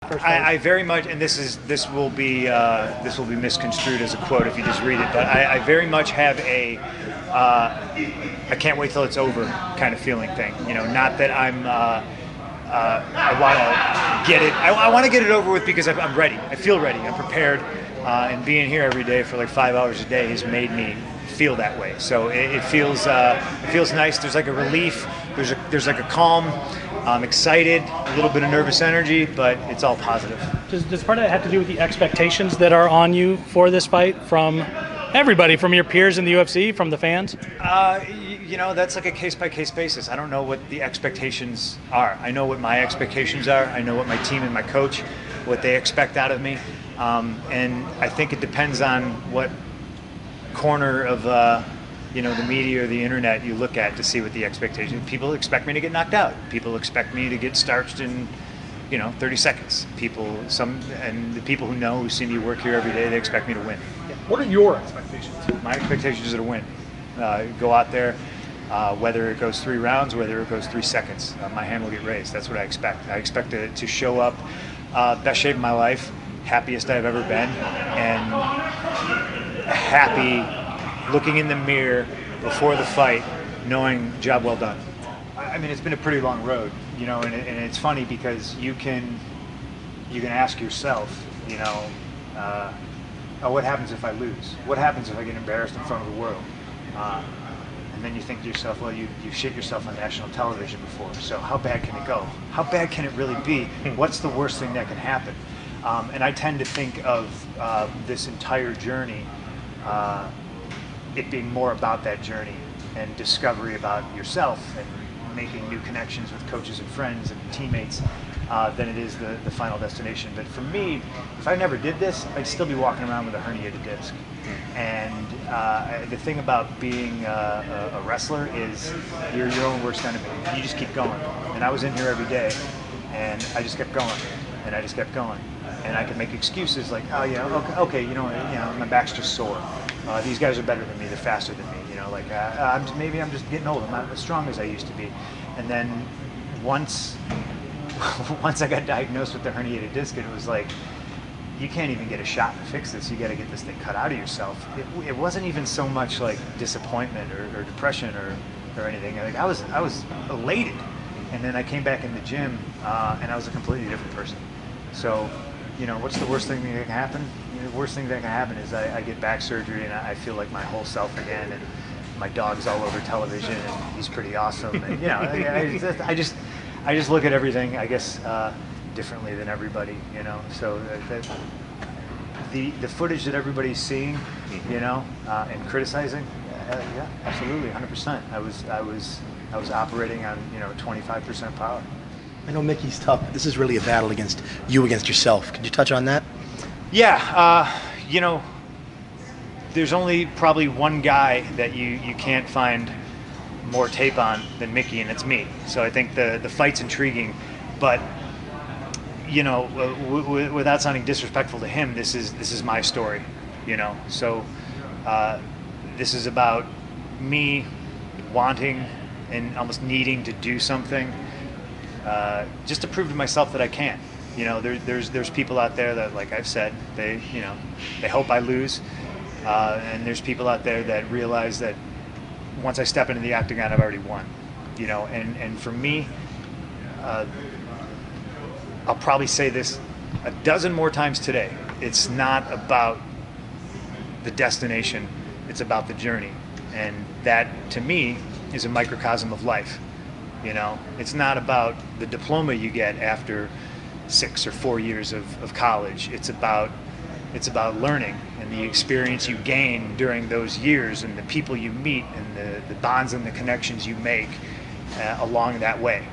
first fight? I very much, and this will be misconstrued as a quote if you just read it, but I very much have a I can't wait till it's over kind of feeling thing. You know, not that I want to get it. I want to get it over with because I'm ready. I feel ready. I'm prepared, and being here every day for like 5 hours a day has made me feel that way. So it feels nice. There's like a relief. There's like a calm. I'm excited, a little bit of nervous energy, but it's all positive. Does part of that have to do with the expectations that are on you for this fight from everybody, from your peers in the UFC, from the fans? You know, that's like a case-by-case basis. I don't know what the expectations are. I know what my expectations are. I know what my team and my coach, what they expect out of me. And I think it depends on what corner of the media or the internet you look at to see what the expectations. People expect me to get knocked out. People expect me to get starched in 30 seconds. And the people who see me work here every day, they expect me to win. What are your expectations? My expectations are to win. Go out there, whether it goes 3 rounds, whether it goes 3 seconds, my hand will get raised. That's what I expect. I expect to show up best shape of my life, happiest I've ever been, and happy looking in the mirror before the fight, knowing job well done. I mean, it's been a pretty long road, and it's funny because you can ask yourself, what happens if I lose? What happens if I get embarrassed in front of the world? And then you think to yourself, well, you shit yourself on national television before, so how bad can it go? How bad can it really be? What's the worst thing that can happen? And I tend to think of this entire journey, it being more about that journey and discovery about yourself and making new connections with coaches and friends and teammates than it is the final destination. But for me, if I never did this, I'd still be walking around with a herniated disc. And the thing about being a wrestler is you're your own worst enemy. You just keep going. And I was in here every day, and I just kept going, and I just kept going. And I could make excuses like, oh yeah, okay, my back's just sore. These guys are better than me. They're faster than me. Maybe I'm just getting old. I'm not as strong as I used to be. And then once I got diagnosed with the herniated disc, it was like, you can't even get a shot to fix this. You got to get this thing cut out of yourself. It wasn't even so much like disappointment or depression or anything. Like I was elated, and then I came back in the gym and I was a completely different person. So, what's the worst thing that can happen? The worst thing that can happen is I get back surgery and I feel like my whole self again, and my dog's all over television and he's pretty awesome. And I just look at everything, I guess, differently than everybody, So the footage that everybody's seeing, and criticizing, yeah, absolutely, 100%. I was operating on 25% power. I know Mickey's tough. This is really a battle against yourself. Could you touch on that? Yeah, there's only probably one guy that you can't find more tape on than Mickey, and it's me. So I think the fight's intriguing, but without sounding disrespectful to him, this is my story, So this is about me wanting and almost needing to do something just to prove to myself that I can. There's people out there that, like I've said, they hope I lose, and there's people out there that realize that once I step into the octagon, I've already won. And for me, I'll probably say this a dozen more times today. It's not about the destination, it's about the journey. And that, to me, is a microcosm of life. It's not about the diploma you get after 6 or 4 years of college. It's about learning and the experience you gain during those years and the people you meet and the bonds and the connections you make along that way.